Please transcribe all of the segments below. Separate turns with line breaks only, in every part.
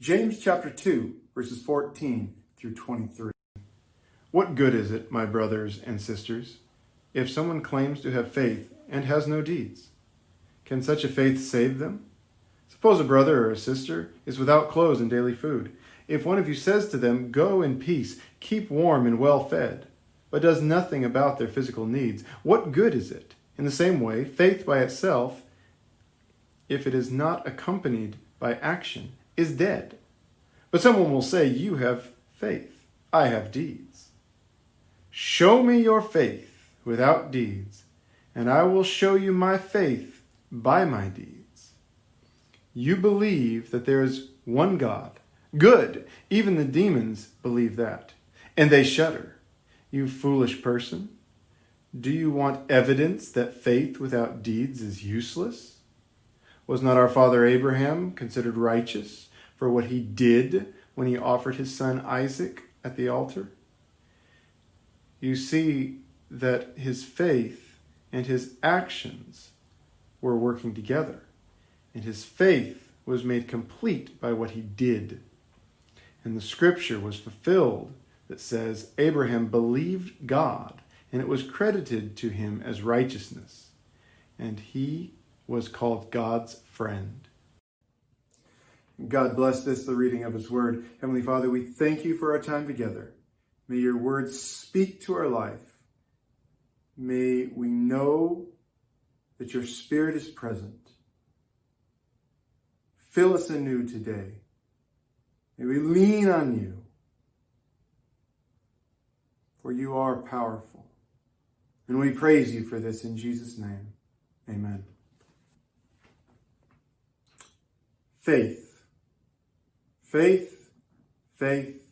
James chapter 2, verses 14 through 23. What good is it, my brothers and sisters, if someone claims to have faith and has no deeds? Can such a faith save them? Suppose a brother or a sister is without clothes and daily food. If one of you says to them, "Go in peace, keep warm and well fed," but does nothing about their physical needs, what good is it? In the same way, faith by itself, if it is not accompanied by action, is dead. But someone will say, "You have faith, I have deeds." Show me your faith without deeds, and I will show you my faith by my deeds. You believe that there is one God. Good, even the demons believe that, and they shudder. You foolish person, do you want evidence that faith without deeds is useless? Was not our father Abraham considered righteous for what he did when he offered his son Isaac at the altar? You see that his faith and his actions were working together, and his faith was made complete by what he did. And the scripture was fulfilled that says, Abraham believed God, and it was credited to him as righteousness, and he was called God's friend. God bless this, the reading of his word. Heavenly Father, we thank you for our time together. May your words speak to our life. May we know that your Spirit is present. Fill us anew today. May we lean on you, for you are powerful. And we praise you for this in Jesus' name. Amen. Faith. Faith, faith,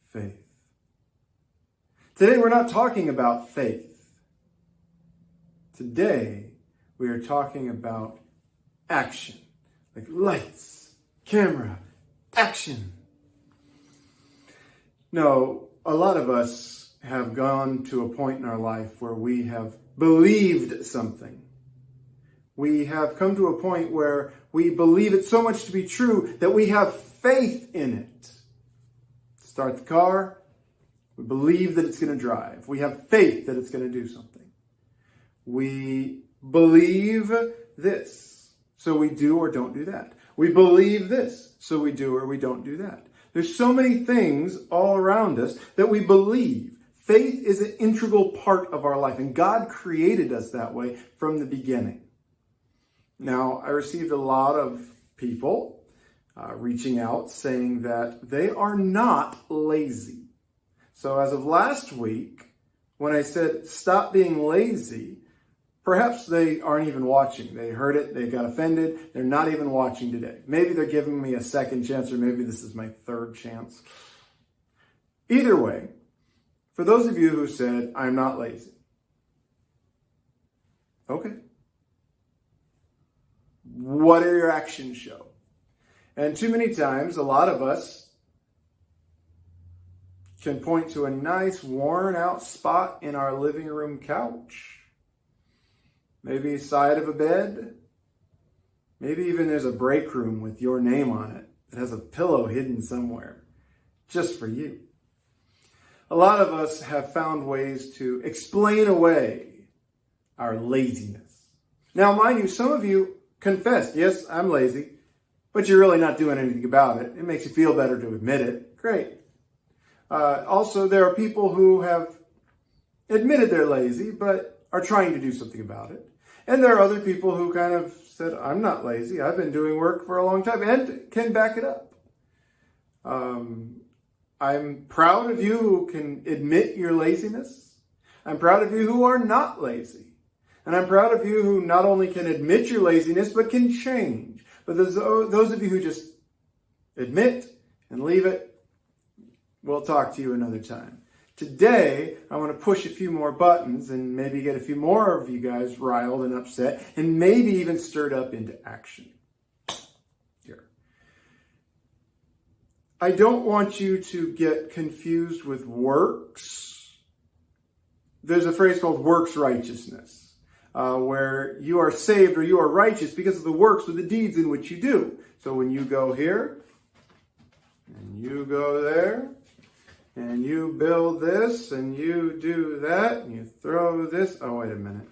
faith. Today we're not talking about faith. Today we are talking about action. Like lights, camera, action. No, a lot of us have gone to a point in our life where we have believed something. We have come to a point where we believe it so much to be true that we have faith in it. Start the car, we believe that it's going to drive. We have faith that it's going to do something. We believe this, so we do or don't do that. We believe this, so we do or we don't do that. There's so many things all around us that we believe. Faith is an integral part of our life, and God created us that way from the beginning. Now, I received a lot of people reaching out saying that they are not lazy. So as of last week, when I said stop being lazy, perhaps they aren't even watching. They heard it, they got offended, they're not even watching today. Maybe they're giving me a second chance, or maybe this is my third chance. Either way, for those of you who said, I'm not lazy, okay. What do your actions show? And too many times, a lot of us can point to a nice worn out spot in our living room couch. Maybe side of a bed. Maybe even there's a break room with your name on it that has a pillow hidden somewhere just for you. A lot of us have found ways to explain away our laziness. Now, mind you, some of you confessed, yes, I'm lazy, but you're really not doing anything about it. It makes you feel better to admit it. Great. Also, there are people who have admitted they're lazy, but are trying to do something about it. And there are other people who kind of said, I'm not lazy. I've been doing work for a long time and can back it up. I'm proud of you who can admit your laziness. I'm proud of you who are not lazy. And I'm proud of you who not only can admit your laziness, but can change. But those of you who just admit and leave it, we'll talk to you another time. Today, I want to push a few more buttons and maybe get a few more of you guys riled and upset and maybe even stirred up into action. Here. I don't want you to get confused with works. There's a phrase called works righteousness. Where you are saved or you are righteous because of the works or the deeds in which you do. So when you go here, and you go there, and you build this, and you do that, and you throw this. Oh, wait a minute.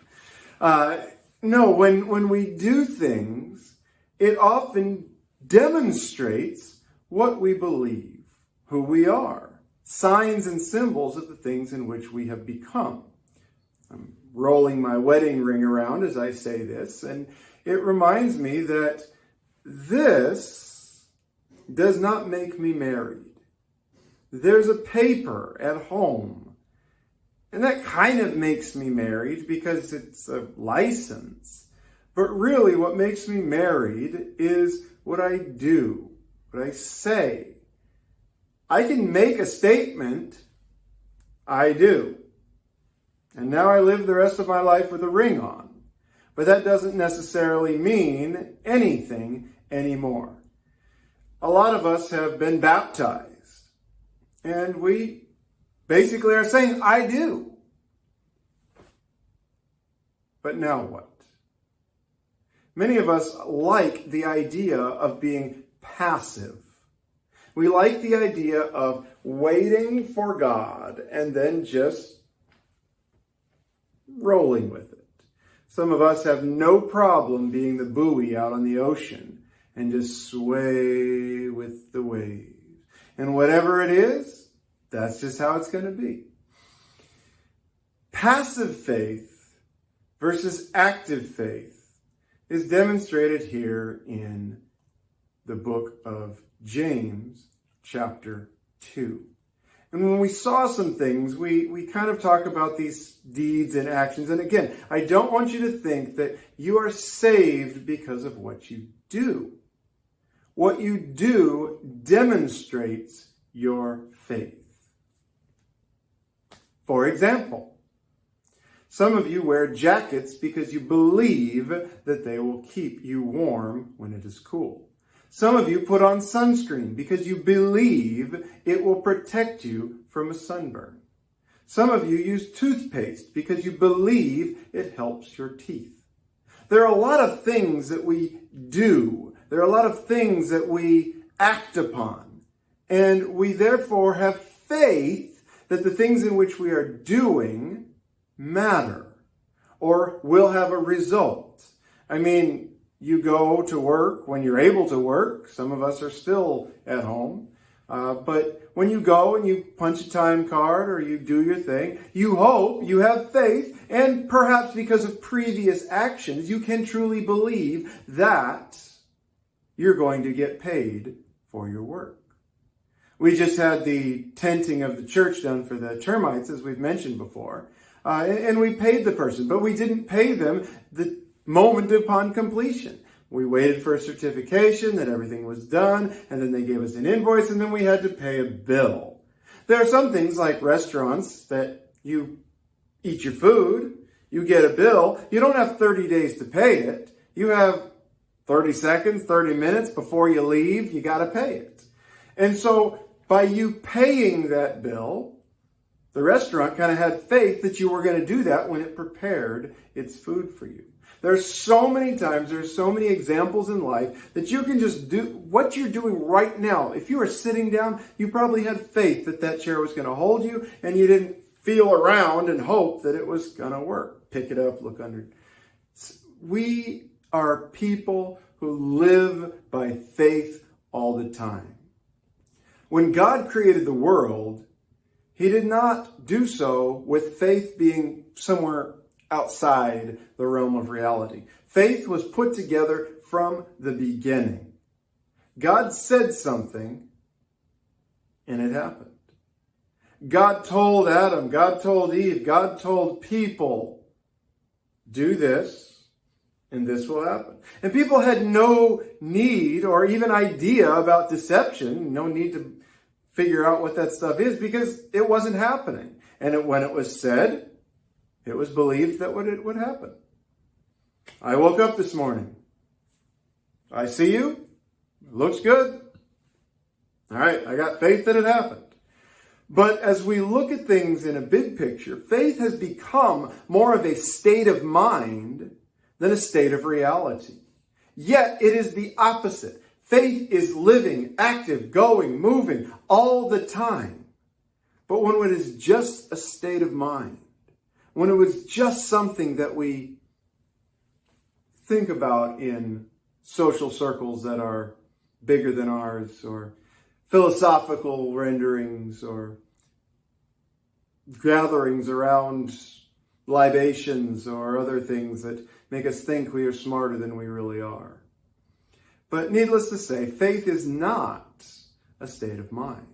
No, when we do things, it often demonstrates what we believe, who we are, signs and symbols of the things in which we have become. I'm rolling my wedding ring around as I say this, and it reminds me that this does not make me married. There's a paper at home, and that kind of makes me married because it's a license. But really what makes me married is what I do, what I say. I can make a statement, I do. And now I live the rest of my life with a ring on. But that doesn't necessarily mean anything anymore. A lot of us have been baptized. And we basically are saying, I do. But now what? Many of us like the idea of being passive. We like the idea of waiting for God and then just rolling with it. Some of us have no problem being the buoy out on the ocean and just sway with the waves. And whatever it is, that's just how it's going to be. Passive faith versus active faith is demonstrated here in the book of James, chapter 2. And when we saw some things, we kind of talk about these deeds and actions. And again, I don't want you to think that you are saved because of what you do. What you do demonstrates your faith. For example, some of you wear jackets because you believe that they will keep you warm when it is cool. Some of you put on sunscreen because you believe it will protect you from a sunburn. Some of you use toothpaste because you believe it helps your teeth. There are a lot of things that we do. There are a lot of things that we act upon. And we therefore have faith that the things in which we are doing matter or will have a result. I mean, you go to work when you're able to work. Some of us are still at home. But when you go and you punch a time card or you do your thing, you hope, you have faith, and perhaps because of previous actions, you can truly believe that you're going to get paid for your work. We just had the tenting of the church done for the termites, as we've mentioned before, and we paid the person, but we didn't pay them the moment upon completion. We waited for a certification that everything was done, and then they gave us an invoice, and then we had to pay a bill. There are some things like restaurants that you eat your food, you get a bill, you don't have 30 days to pay it. You have 30 seconds, 30 minutes before you leave, you got to pay it. And so by you paying that bill, the restaurant kind of had faith that you were going to do that when it prepared its food for you. There's so many times, there's so many examples in life that you can just do what you're doing right now. If you are sitting down, you probably had faith that that chair was going to hold you, and you didn't feel around and hope that it was going to work. Pick it up, look under. We are people who live by faith all the time. When God created the world, He did not do so with faith being somewhere outside the realm of reality. Faith was put together from the beginning. God said something, and it happened. God told Adam, God told Eve, God told people, do this, and this will happen. And people had no need or even idea about deception, no need to figure out what that stuff is because it wasn't happening. And when it was said, it was believed that it would happen. I woke up this morning. I see you. It looks good. All right, I got faith that it happened. But as we look at things in a big picture, faith has become more of a state of mind than a state of reality. Yet it is the opposite. Faith is living, active, going, moving all the time. But when it is just a state of mind, when it was just something that we think about in social circles that are bigger than ours, or philosophical renderings, or gatherings around libations or other things that make us think we are smarter than we really are. But needless to say, faith is not a state of mind.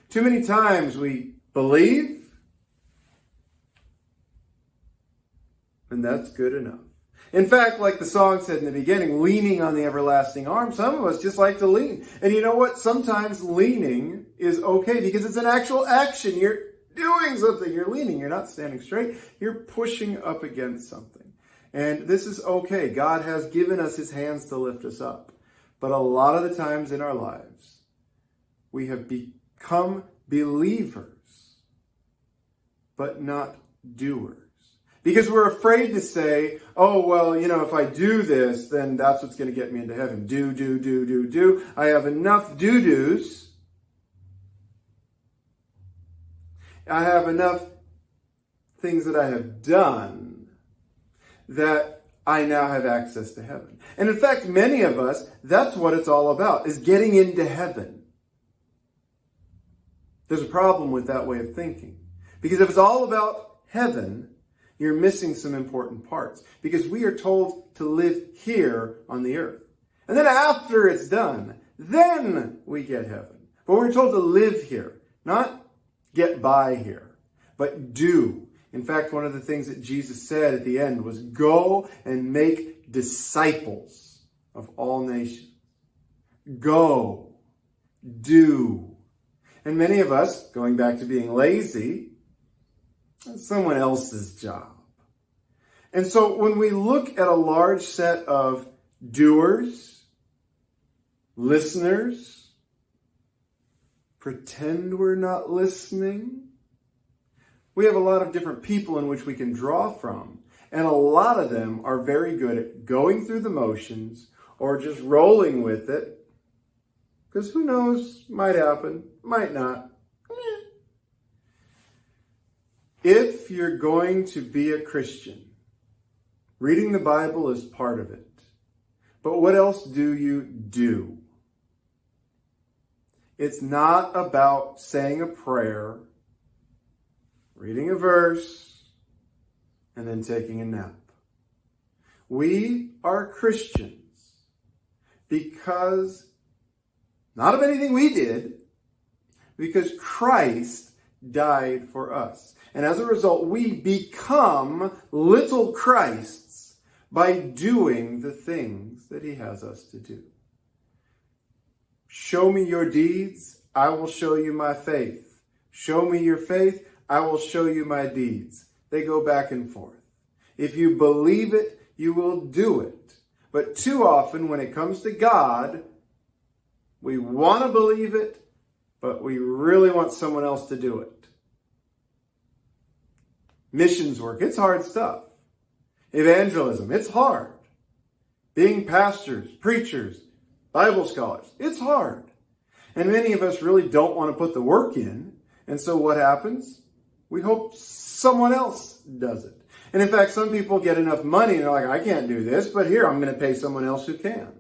Too many times we believe, and that's good enough. In fact, like the song said in the beginning, leaning on the everlasting arm, some of us just like to lean. And you know what? Sometimes leaning is okay because it's an actual action. You're doing something. You're leaning. You're not standing straight. You're pushing up against something. And this is okay. God has given us his hands to lift us up. But a lot of the times in our lives, we have become believers, but not doers. Because we're afraid to say, oh, well, if I do this, then that's what's going to get me into heaven. Do. I have enough do-dos. I have enough things that I have done that I now have access to heaven. And in fact, many of us, that's what it's all about, is getting into heaven. There's a problem with that way of thinking. Because if it's all about heaven, you're missing some important parts. Because we are told to live here on the earth. And then after it's done, then we get heaven. But we're told to live here, not get by here, but do. In fact, one of the things that Jesus said at the end was, go and make disciples of all nations. Go. Do. And many of us, going back to being lazy, it's someone else's job. And so when we look at a large set of doers, listeners, pretend we're not listening, we have a lot of different people in which we can draw from. And a lot of them are very good at going through the motions or just rolling with it. Because who knows, might happen, might not. If you're going to be a Christian, reading the Bible is part of it. But what else do you do? It's not about saying a prayer, reading a verse, and then taking a nap. We are Christians because, not of anything we did, because Christ died for us. And as a result, we become little Christs by doing the things that he has us to do. Show me your deeds, I will show you my faith. Show me your faith, I will show you my deeds. They go back and forth. If you believe it, you will do it. But too often when it comes to God, we want to believe it, but we really want someone else to do it. Missions work, it's hard stuff. Evangelism, it's hard. Being pastors, preachers, Bible scholars, it's hard. And many of us really don't want to put the work in. And so what happens? We hope someone else does it. And in fact, some people get enough money and they're like, I can't do this, but here I'm going to pay someone else who can.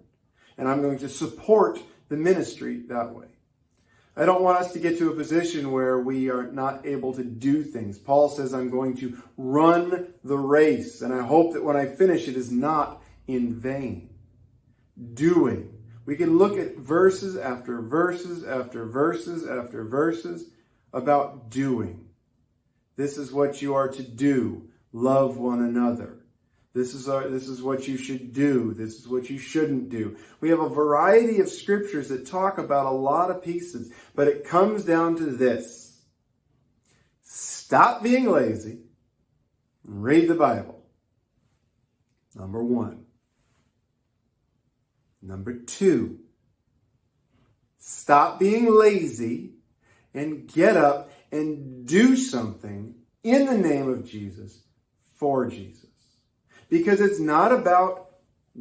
And I'm going to support the ministry that way. I don't want us to get to a position where we are not able to do things. Paul says, I'm going to run the race, and I hope that when I finish, it is not in vain. Doing. We can look at verses after verses after verses after verses about doing. This is what you are to do. Love one another. This is what you should do. This is what you shouldn't do. We have a variety of scriptures that talk about a lot of pieces, but it comes down to this. Stop being lazy and read the Bible. Number one. Number two. Stop being lazy and get up and do something in the name of Jesus for Jesus. Because it's not about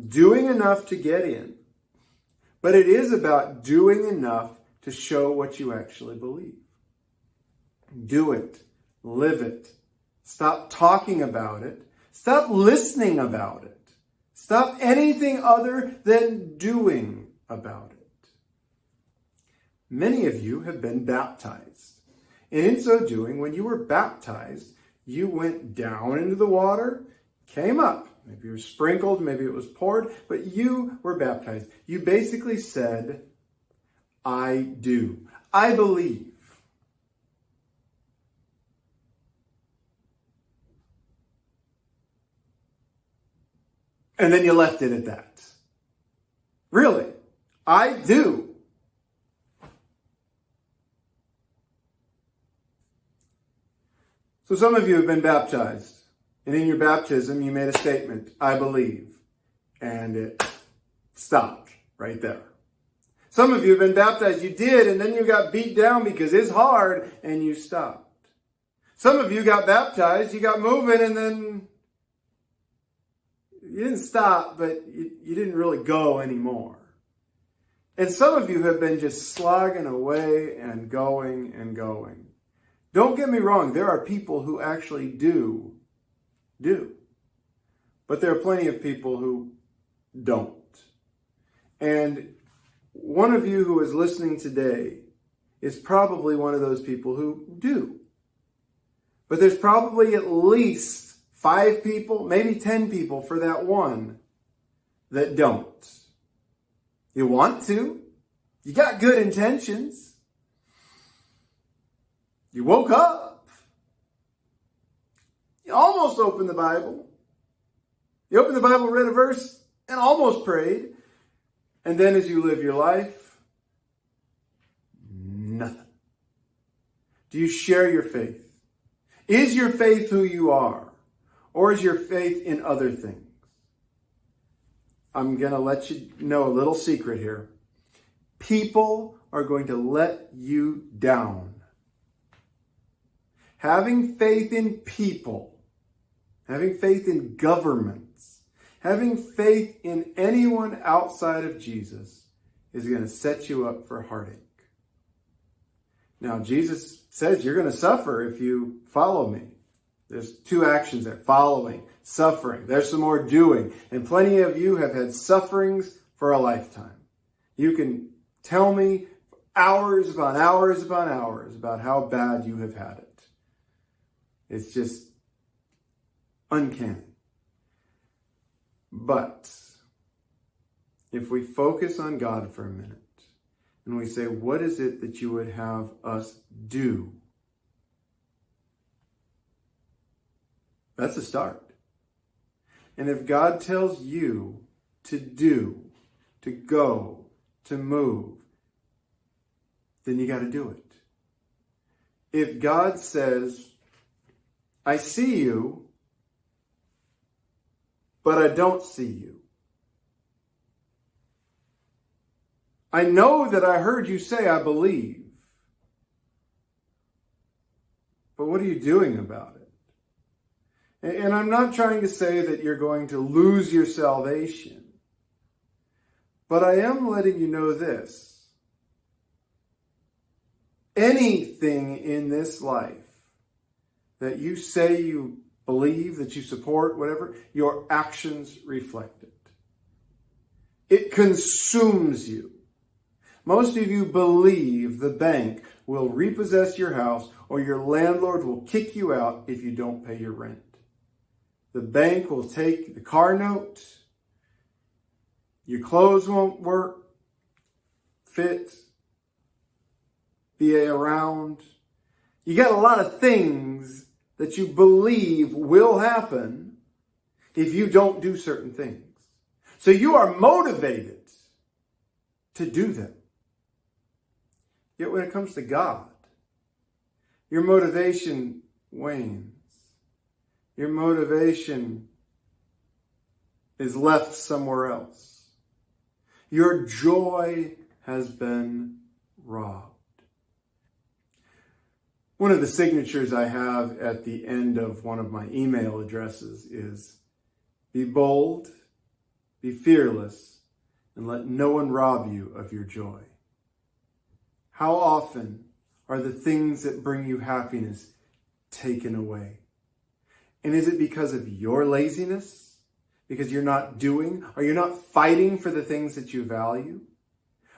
doing enough to get in, But it is about doing enough to show what you actually believe. Do it. Live it. Stop talking about it. Stop listening about it. Stop anything other than doing about it. Many of you have been baptized. And in so doing, when you were baptized, you went down into the water, came up. Maybe you were sprinkled, maybe it was poured, but you were baptized. You basically said, I do. I believe. And then you left it at that. Really? I do. So some of you have been baptized. And in your baptism, you made a statement, I believe. And it stopped right there. Some of you have been baptized, you did, and then you got beat down because it's hard, and you stopped. Some of you got baptized, you got moving, and then you didn't stop, but you didn't really go anymore. And some of you have been just slogging away and going and going. Don't get me wrong, there are people who actually do. But there are plenty of people who don't. And one of you who is listening today is probably one of those people who do. But there's probably at least 5 people, maybe 10 people for that one that don't. You want to. You got good intentions. You woke up. You almost opened the Bible. You opened the Bible, read a verse, and almost prayed. And then as you live your life, nothing. Do you share your faith? Is your faith who you are? Or is your faith in other things? I'm going to let you know a little secret here. People are going to let you down. Having faith in people, having faith in governments, having faith in anyone outside of Jesus is going to set you up for heartache. Now, Jesus says you're going to suffer if you follow me. There's 2 actions there, following, suffering. There's some more doing. And plenty of you have had sufferings for a lifetime. You can tell me hours upon hours upon hours about how bad you have had it. It's just uncanny. But if we focus on God for a minute and we say, what is it that you would have us do? That's a start. And if God tells you to do, to go, to move, then you got to do it. If God says, I see you, but I don't see you. I know that I heard you say I believe, but what are you doing about it? And I'm not trying to say that you're going to lose your salvation, but I am letting you know this. Anything in this life that you say you believe, that you support, whatever, your actions reflect it. It consumes you. Most of you believe the bank will repossess your house or your landlord will kick you out if you don't pay your rent. The bank will take the car note. Your clothes won't work, fit, be around. You got a lot of things that you believe will happen if you don't do certain things. So you are motivated to do them. Yet when it comes to God, your motivation wanes. Your motivation is left somewhere else. Your joy has been robbed. One of the signatures I have at the end of one of my email addresses is, be bold, be fearless, and let no one rob you of your joy. How often are the things that bring you happiness taken away? And is it because of your laziness? Because you're not doing? Are you not fighting for the things that you value?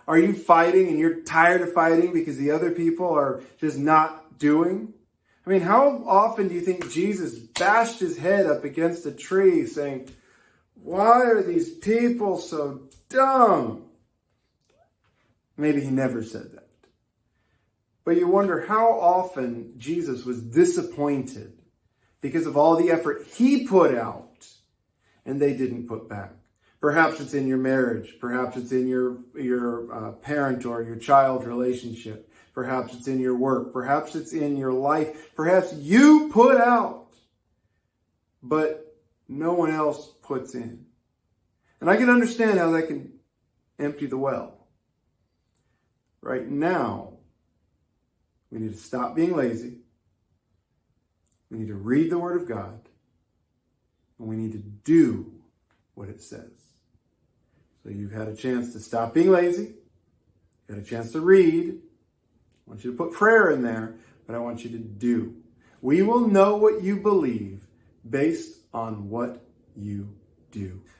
Are you fighting and you're tired of fighting because the other people are just not doing? I mean, how often do you think Jesus bashed his head up against a tree saying, "Why are these people so dumb?" Maybe he never said that. But you wonder how often Jesus was disappointed because of all the effort he put out and they didn't put back. Perhaps it's in your marriage. Perhaps it's in your parent or your child relationship. Perhaps it's in your work. Perhaps it's in your life. Perhaps you put out, but no one else puts in. And I can understand how that can empty the well. Right now, we need to stop being lazy. We need to read the Word of God. And we need to do what it says. So you've had a chance to stop being lazy. You've had a chance to read. I want you to put prayer in there, but I want you to do. We will know what you believe based on what you do.